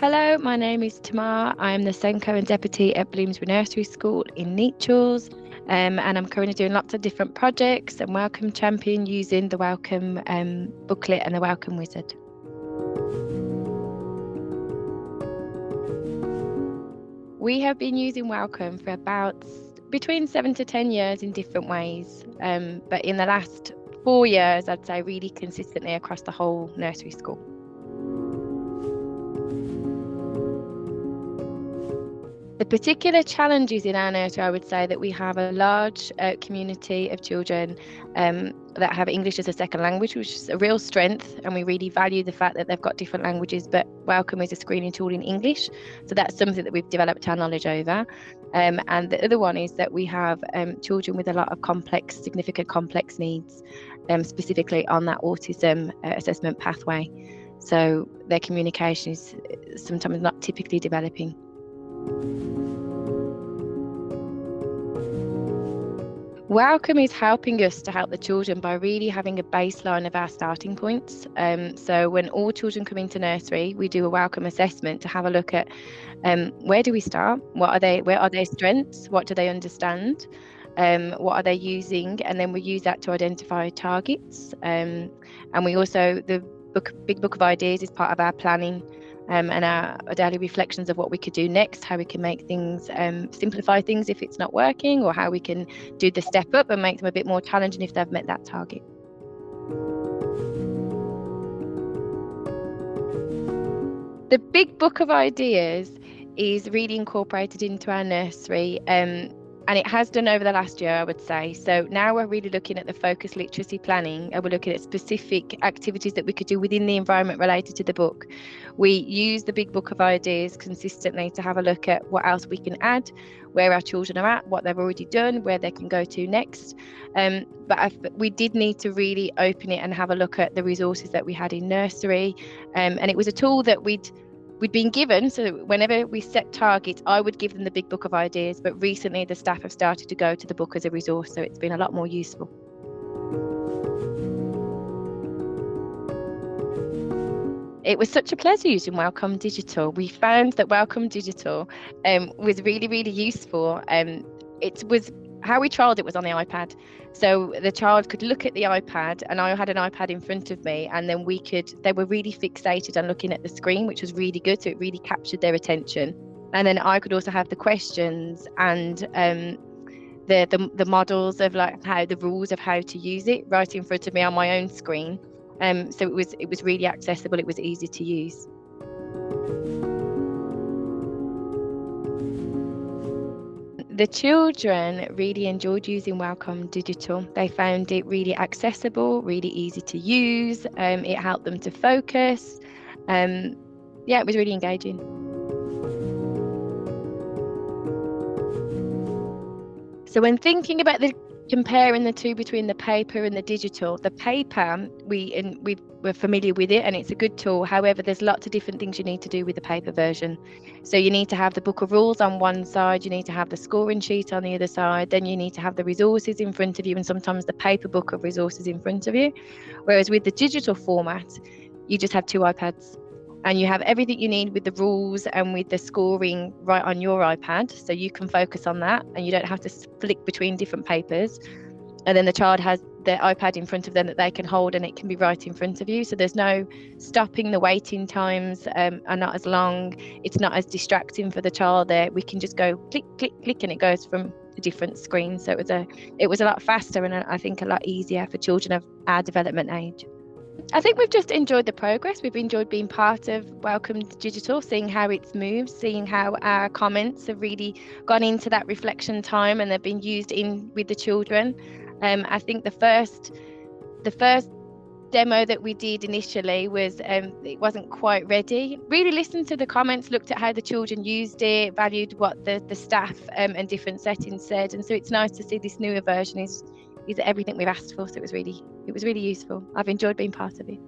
Hello, my name is Tamar. I am the Senko and Deputy at Bloomsbury Nursery School in Nechells, and I'm currently doing lots of different projects and Welcome Champion using the Welcome booklet and the Welcome Wizard. We have been using Welcome for about between 7 to 10 years in different ways, but in the last 4 years, I'd say really consistently across the whole nursery school. The particular challenges in our nursery, I would say that we have a large community of children that have English as a second language, which is a real strength, and we really value the fact that they've got different languages, but Welcome is a screening tool in English, so that's something that we've developed our knowledge over. And the other one is that we have children with a lot of significant complex needs, specifically on that autism assessment pathway, so their communication is sometimes not typically developing. Welcome is helping us to help the children by really having a baseline of our starting points. So when all children come into nursery, we do a Welcome assessment to have a look at where do we start? Where are their strengths? What do they understand? What are they using? And then we use that to identify targets. And we also, the big book of ideas is part of our planning and our daily reflections of what we could do next, how we can make things, simplify things if it's not working, or how we can do the step up and make them a bit more challenging if they've met that target. The big book of ideas is really incorporated into our nursery, and it has done over the last year, I would say. So now we're really looking at the focused literacy planning, and we're looking at specific activities that we could do within the environment related to the book. We use the big book of ideas consistently to have a look at what else we can add, where our children are at, what they've already done, where they can go to next. But we did need to really open it and have a look at the resources that we had in nursery. And it was a tool that we'd been given, so whenever we set targets, I would give them the big book of ideas, but recently the staff have started to go to the book as a resource, so it's been a lot more useful. It was such a pleasure using WellComm Digital. We found that WellComm Digital was really, really useful. It was how we trialled it was on the iPad. So the child could look at the iPad, and I had an iPad in front of me, and then they were really fixated on looking at the screen, which was really good. So it really captured their attention. And then I could also have the questions and the models of like how the rules of how to use it right in front of me on my own screen. So it was really accessible. It was easy to use. The children really enjoyed using WellComm Digital. They found it really accessible, really easy to use. It helped them to focus. It was really engaging. So when thinking about comparing the two between the paper and the digital, the paper, we're familiar with it and it's a good tool. However, there's lots of different things you need to do with the paper version. So you need to have the book of rules on one side, you need to have the scoring sheet on the other side, then you need to have the resources in front of you, and sometimes the paper book of resources in front of you. Whereas with the digital format, you just have 2 iPads. And you have everything you need with the rules and with the scoring right on your iPad, so you can focus on that and you don't have to flick between different papers. And then the child has the iPad in front of them that they can hold, and it can be right in front of you. So there's no stopping. The waiting times are not as long. It's not as distracting for the child there. We can just go click, click, click, and it goes from a different screen. So it was a lot faster, and I think a lot easier for children of our development age. I think we've just enjoyed the progress. We've enjoyed being part of WellComm Digital, seeing how it's moved, seeing how our comments have really gone into that reflection time and they've been used in with the children. I think the first demo that we did initially was it wasn't quite ready. Really listened to the comments, looked at how the children used it, valued what the staff and different settings said, and so it's nice to see this newer version is everything we've asked for. So it was really useful. I've enjoyed being part of it.